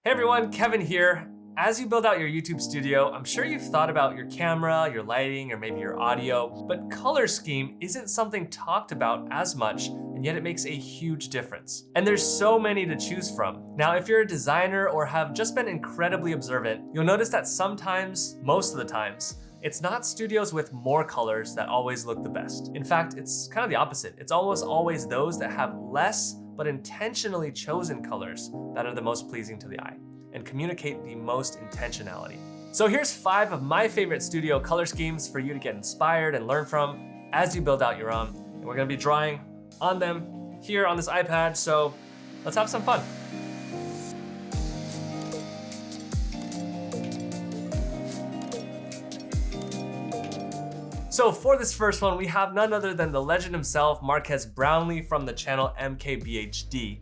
Hey everyone, Kevin here. As you build out your YouTube studio, I'm sure you've thought about your camera, your lighting, or maybe your audio, but color scheme isn't something talked about as much, and yet it makes a huge difference. And there's so many to choose from. Now, if you're a designer or have just been incredibly observant, you'll notice that sometimes, most of the times, it's not studios with more colors that always look the best. In fact, it's kind of the opposite. It's almost always those that have less but intentionally chosen colors that are the most pleasing to the eye and communicate the most intentionality. So here's 5 of my favorite studio color schemes for you to get inspired and learn from as you build out your own. And we're gonna be drawing on them here on this iPad, so let's have some fun. So for this first one, we have none other than the legend himself, Marques Brownlee from the channel MKBHD.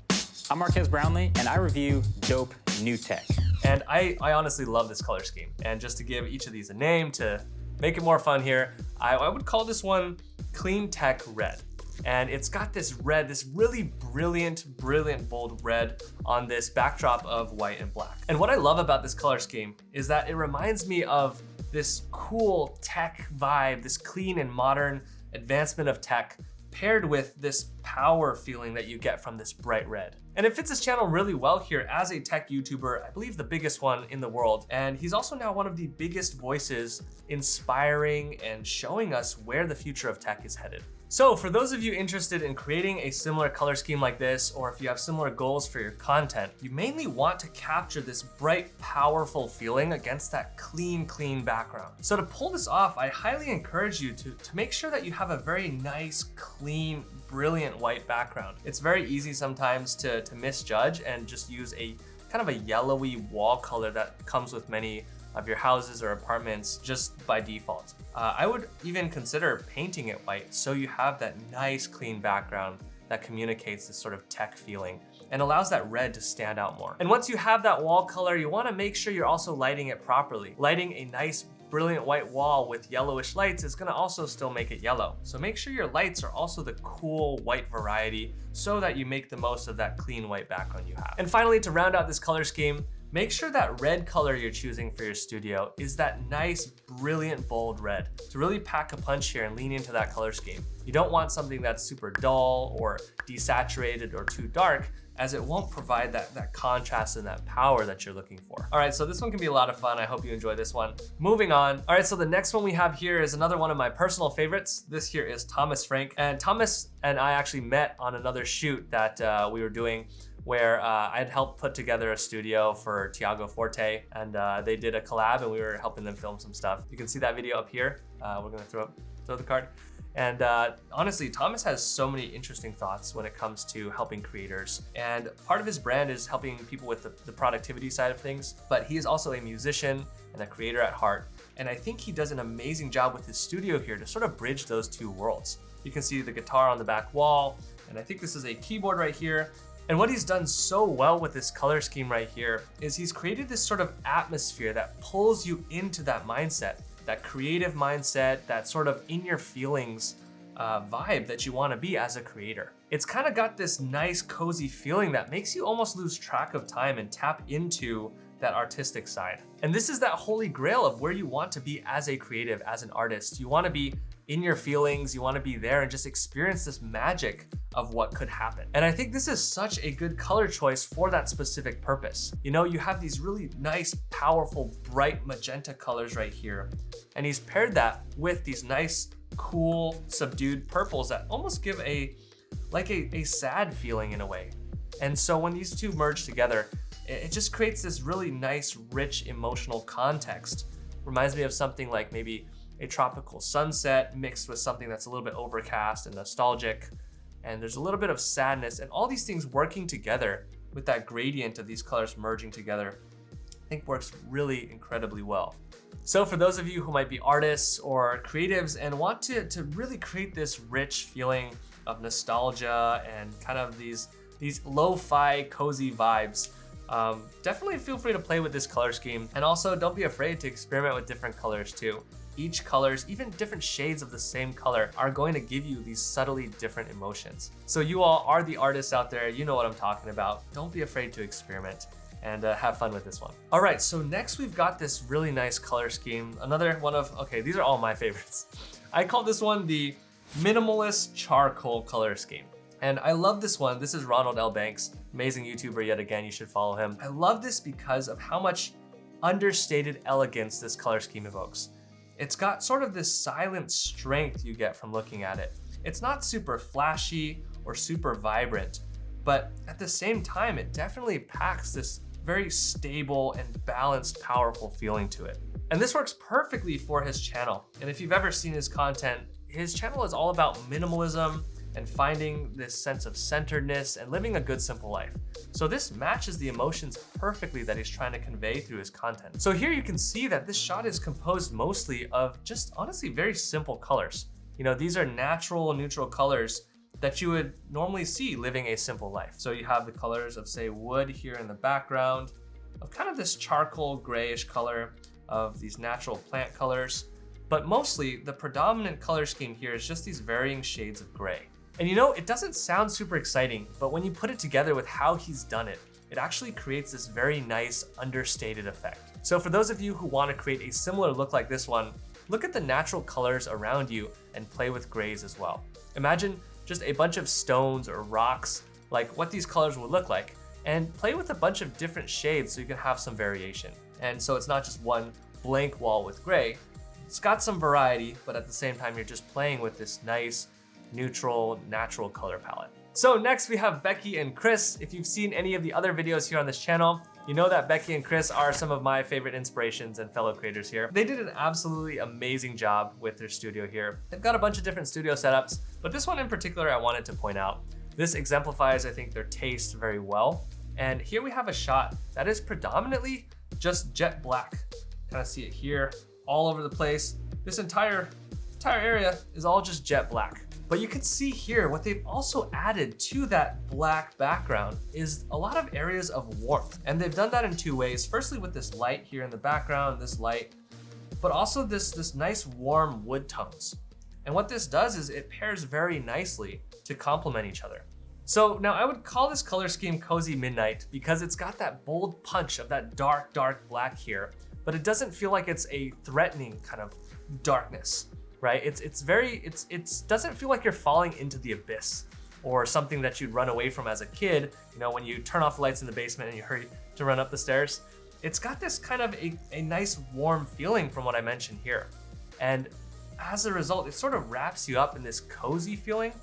I'm Marques Brownlee, and I review dope new tech. And I honestly love this color scheme. And just to give each of these a name to make it more fun here, I would call this one Clean Tech Red. And it's got this red, this really brilliant bold red on this backdrop of white and black. And what I love about this color scheme is that it reminds me of this cool tech vibe, this clean and modern advancement of tech paired with this power feeling that you get from this bright red. And it fits his channel really well here as a tech YouTuber, I believe the biggest one in the world. And he's also now one of the biggest voices inspiring and showing us where the future of tech is headed. So for those of you interested in creating a similar color scheme like this, or if you have similar goals for your content, you mainly want to capture this bright, powerful feeling against that clean background. So to pull this off, I highly encourage you to make sure that you have a very nice, clean, brilliant white background. It's very easy sometimes to misjudge and just use a kind of a yellowy wall color that comes with many of your houses or apartments just by default. I would even consider painting it white so you have that nice clean background that communicates this sort of tech feeling and allows that red to stand out more. And once you have that wall color, you wanna make sure you're also lighting it properly. Lighting a nice brilliant white wall with yellowish lights is gonna also still make it yellow. So make sure your lights are also the cool white variety so that you make the most of that clean white background you have. And finally, to round out this color scheme, make sure that red color you're choosing for your studio is that nice, brilliant, bold red to really pack a punch here and lean into that color scheme. You don't want something that's super dull or desaturated or too dark, as it won't provide that contrast and that power that you're looking for. All right, so this one can be a lot of fun. I hope you enjoy this one. Moving on. All right, so the next one we have here is another one of my personal favorites. This here is Thomas Frank. And Thomas and I actually met on another shoot that we were doing where I had helped put together a studio for Tiago Forte, and they did a collab and we were helping them film some stuff. You can see that video up here. We're gonna throw the card. And honestly, Thomas has so many interesting thoughts when it comes to helping creators. And part of his brand is helping people with the productivity side of things, but he is also a musician and a creator at heart. And I think he does an amazing job with his studio here to sort of bridge those two worlds. You can see the guitar on the back wall, and I think this is a keyboard right here. And what he's done so well with this color scheme right here is he's created this sort of atmosphere that pulls you into that mindset, that creative mindset, that sort of in your feelings vibe that you wanna be as a creator. It's kind of got this nice cozy feeling that makes you almost lose track of time and tap into that artistic side. And this is that holy grail of where you want to be as a creative, as an artist. You wanna be in your feelings, you wanna be there and just experience this magic of what could happen. And I think this is such a good color choice for that specific purpose. You know, you have these really nice, powerful, bright magenta colors right here. And he's paired that with these nice, cool, subdued purples that almost give a sad feeling in a way. And so when these two merge together, it just creates this really nice, rich, emotional context. Reminds me of something like maybe a tropical sunset mixed with something that's a little bit overcast and nostalgic. And there's a little bit of sadness, and all these things working together with that gradient of these colors merging together, I think works really incredibly well. So for those of you who might be artists or creatives and want to really create this rich feeling of nostalgia and kind of these lo-fi cozy vibes, definitely feel free to play with this color scheme. And also don't be afraid to experiment with different colors too. Each colors, even different shades of the same color, are going to give you these subtly different emotions. So you all are the artists out there, you know what I'm talking about. Don't be afraid to experiment. and have fun with this one. All right, so next we've got this really nice color scheme. Another one of, okay, these are all my favorites. I call this one the Minimalist Charcoal color scheme. And I love this one. This is Ronald L. Banks, amazing YouTuber yet again, you should follow him. I love this because of how much understated elegance this color scheme evokes. It's got sort of this silent strength you get from looking at it. It's not super flashy or super vibrant, but at the same time, it definitely packs this very stable and balanced, powerful feeling to it. And this works perfectly for his channel. And if you've ever seen his content, his channel is all about minimalism and finding this sense of centeredness and living a good, simple life. So this matches the emotions perfectly that he's trying to convey through his content. So here you can see that this shot is composed mostly of just honestly very simple colors. You know, these are natural, neutral colors that you would normally see living a simple life. So you have the colors of, say, wood here in the background, of kind of this charcoal grayish color, of these natural plant colors. But mostly the predominant color scheme here is just these varying shades of gray. And you know, it doesn't sound super exciting, but when you put it together with how he's done it, it actually creates this very nice understated effect. So for those of you who want to create a similar look like this one, look at the natural colors around you and play with grays as well. Imagine just a bunch of stones or rocks, like what these colors would look like, and play with a bunch of different shades so you can have some variation. And so it's not just one blank wall with gray. It's got some variety, but at the same time, you're just playing with this nice, neutral, natural color palette. So next we have Becky and Chris. If you've seen any of the other videos here on this channel, you know that Becky and Chris are some of my favorite inspirations and fellow creators here. They did an absolutely amazing job with their studio here. They've got a bunch of different studio setups, but this one in particular I wanted to point out. This exemplifies, I think, their taste very well. And here we have a shot that is predominantly just jet black. Kind of see it here, all over the place. This entire area is all just jet black. But you can see here, what they've also added to that black background is a lot of areas of warmth. And they've done that in two ways. Firstly, with this light here in the background, this light, but also this nice warm wood tones. And what this does is it pairs very nicely to complement each other. So now I would call this color scheme Cozy Midnight because it's got that bold punch of that dark, dark black here, but it doesn't feel like it's a threatening kind of darkness. Right? It doesn't feel like you're falling into the abyss or something that you'd run away from as a kid, you know, when you turn off the lights in the basement and you hurry to run up the stairs. It's got this kind of a nice warm feeling from what I mentioned here. And as a result, it sort of wraps you up in this cozy feeling,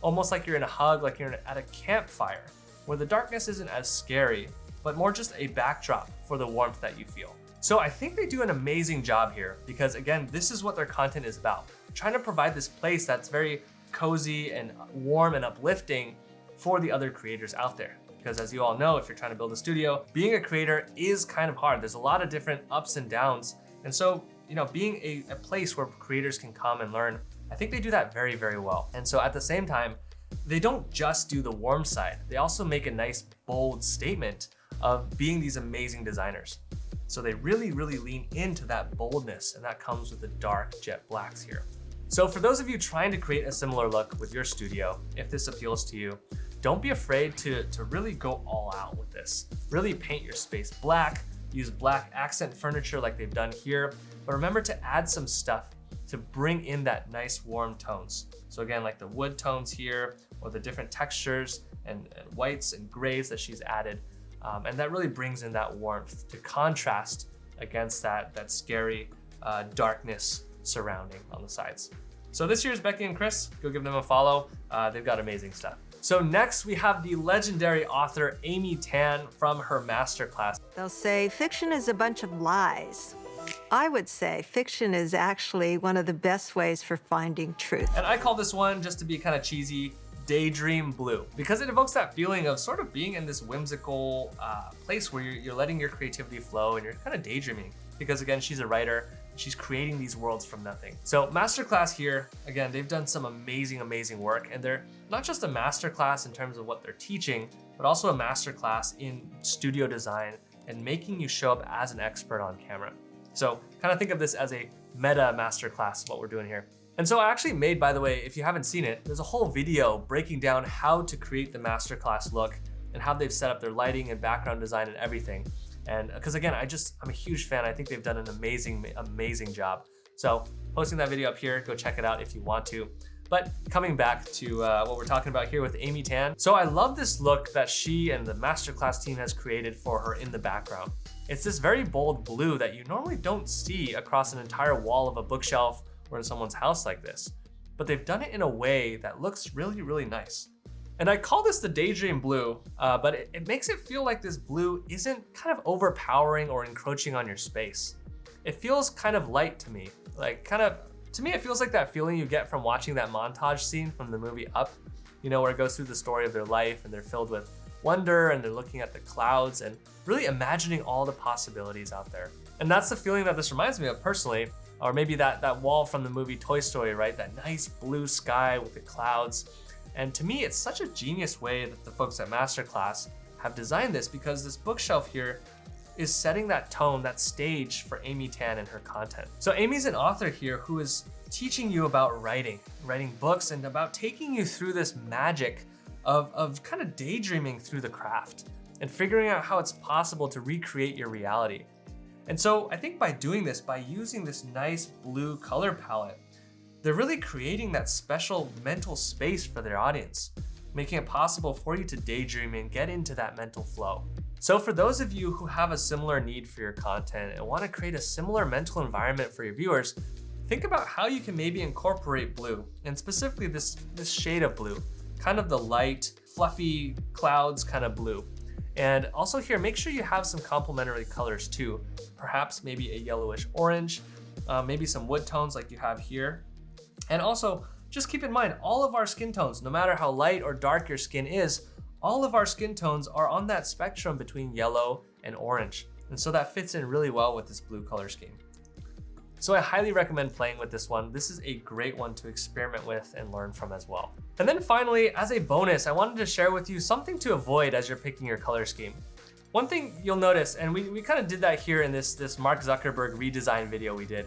almost like you're in a hug, like you're at a campfire, where the darkness isn't as scary, but more just a backdrop for the warmth that you feel. So I think they do an amazing job here because, again, this is what their content is about. Trying to provide this place that's very cozy and warm and uplifting for the other creators out there. Because as you all know, if you're trying to build a studio, being a creator is kind of hard. There's a lot of different ups and downs. And so, you know, being a place where creators can come and learn, I think they do that very, very well. And so at the same time, they don't just do the warm side. They also make a nice, bold statement of being these amazing designers. So they really, really lean into that boldness, and that comes with the dark jet blacks here. So for those of you trying to create a similar look with your studio, if this appeals to you, don't be afraid to really go all out with this. Really paint your space black, use black accent furniture like they've done here, but remember to add some stuff to bring in that nice warm tones. So again, like the wood tones here, or the different textures and whites and grays that she's added. And that really brings in that warmth to contrast against that scary darkness surrounding on the sides. So this year's Becky and Chris, go give them a follow. They've got amazing stuff. So next we have the legendary author Amy Tan from her masterclass. They'll say fiction is a bunch of lies. I would say fiction is actually one of the best ways for finding truth. And I call this one, just to be kind of cheesy, Daydream Blue, because it evokes that feeling of sort of being in this whimsical place where you're letting your creativity flow and you're kind of daydreaming. Because again, she's a writer, she's creating these worlds from nothing. So masterclass here, again, they've done some amazing, amazing work, and they're not just a masterclass in terms of what they're teaching, but also a masterclass in studio design and making you show up as an expert on camera. So kind of think of this as a meta masterclass, what we're doing here. And so I actually made, by the way, if you haven't seen it, there's a whole video breaking down how to create the masterclass look and how they've set up their lighting and background design and everything. And because again, I'm a huge fan. I think they've done an amazing job. So posting that video up here, go check it out if you want to. But coming back to what we're talking about here with Amy Tan. So I love this look that she and the masterclass team has created for her in the background. It's this very bold blue that you normally don't see across an entire wall of a bookshelf or in someone's house like this. But they've done it in a way that looks really nice. And I call this the Daydream Blue, but it makes it feel like this blue isn't kind of overpowering or encroaching on your space. It feels kind of light to me. To me, it feels like that feeling you get from watching that montage scene from the movie Up, you know, where it goes through the story of their life and they're filled with wonder and they're looking at the clouds and really imagining all the possibilities out there. And that's the feeling that this reminds me of personally, or maybe that wall from the movie Toy Story, right? That nice blue sky with the clouds. And to me, it's such a genius way that the folks at Masterclass have designed this, because this bookshelf here is setting that tone, that stage for Amy Tan and her content. So Amy's an author here who is teaching you about writing books, and about taking you through this magic of kind of daydreaming through the craft and figuring out how it's possible to recreate your reality. And so I think by doing this, by using this nice blue color palette, they're really creating that special mental space for their audience, making it possible for you to daydream and get into that mental flow. So for those of you who have a similar need for your content and want to create a similar mental environment for your viewers, think about how you can maybe incorporate blue, and specifically this shade of blue, kind of the light, fluffy clouds kind of blue. And also here, make sure you have some complementary colors too. Perhaps maybe a yellowish orange, maybe some wood tones like you have here. And also, just keep in mind, all of our skin tones, no matter how light or dark your skin is, all of our skin tones are on that spectrum between yellow and orange. And so that fits in really well with this blue color scheme. So I highly recommend playing with this one. This is a great one to experiment with and learn from as well. And then finally, as a bonus, I wanted to share with you something to avoid as you're picking your color scheme. One thing you'll notice, and we kind of did that here in this Mark Zuckerberg redesign video we did.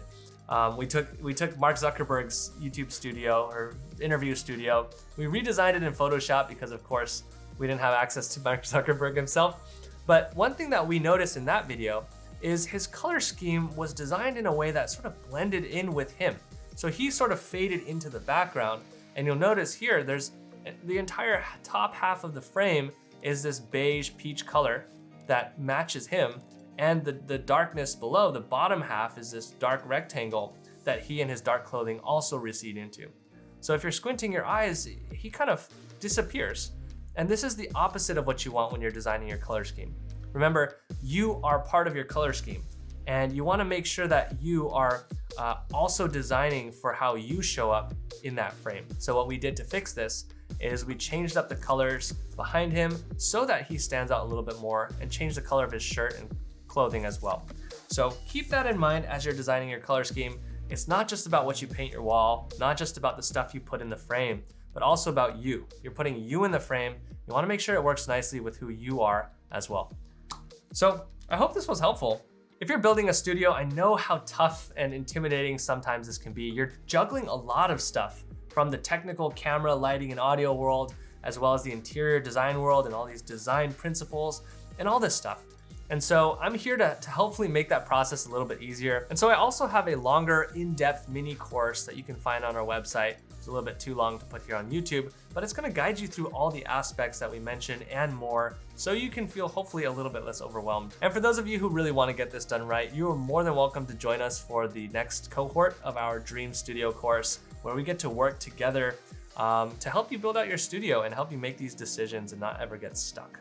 We took Mark Zuckerberg's YouTube studio or interview studio. We redesigned it in Photoshop because of course we didn't have access to Mark Zuckerberg himself. But one thing that we noticed in that video is his color scheme was designed in a way that sort of blended in with him. So he sort of faded into the background, and you'll notice here there's the entire top half of the frame is this beige peach color that matches him. And the darkness below, the bottom half, is this dark rectangle that he and his dark clothing also recede into. So if you're squinting your eyes, he kind of disappears. And this is the opposite of what you want when you're designing your color scheme. Remember, you are part of your color scheme, and you wanna make sure that you are also designing for how you show up in that frame. So what we did to fix this is we changed up the colors behind him so that he stands out a little bit more, and changed the color of his shirt and clothing as well. So keep that in mind as you're designing your color scheme. It's not just about what you paint your wall, not just about the stuff you put in the frame, but also about you. You're putting you in the frame. You wanna make sure it works nicely with who you are as well. So I hope this was helpful. If you're building a studio, I know how tough and intimidating sometimes this can be. You're juggling a lot of stuff, from the technical camera, lighting, and audio world, as well as the interior design world and all these design principles and all this stuff. And so I'm here to hopefully make that process a little bit easier. And so I also have a longer, in-depth mini course that you can find on our website. It's a little bit too long to put here on YouTube, but it's gonna guide you through all the aspects that we mentioned and more, so you can feel hopefully a little bit less overwhelmed. And for those of you who really wanna get this done right, you are more than welcome to join us for the next cohort of our Dream Studio course, where we get to work together to help you build out your studio and help you make these decisions and not ever get stuck.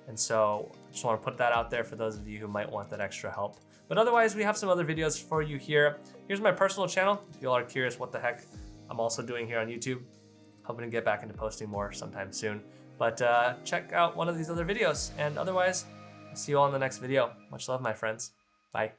And so I just want to put that out there for those of you who might want that extra help. But otherwise, we have some other videos for you here. Here's my personal channel. If you all are curious what the heck I'm also doing here on YouTube, hoping to get back into posting more sometime soon. But check out one of these other videos. And otherwise, I'll see you all in the next video. Much love, my friends. Bye.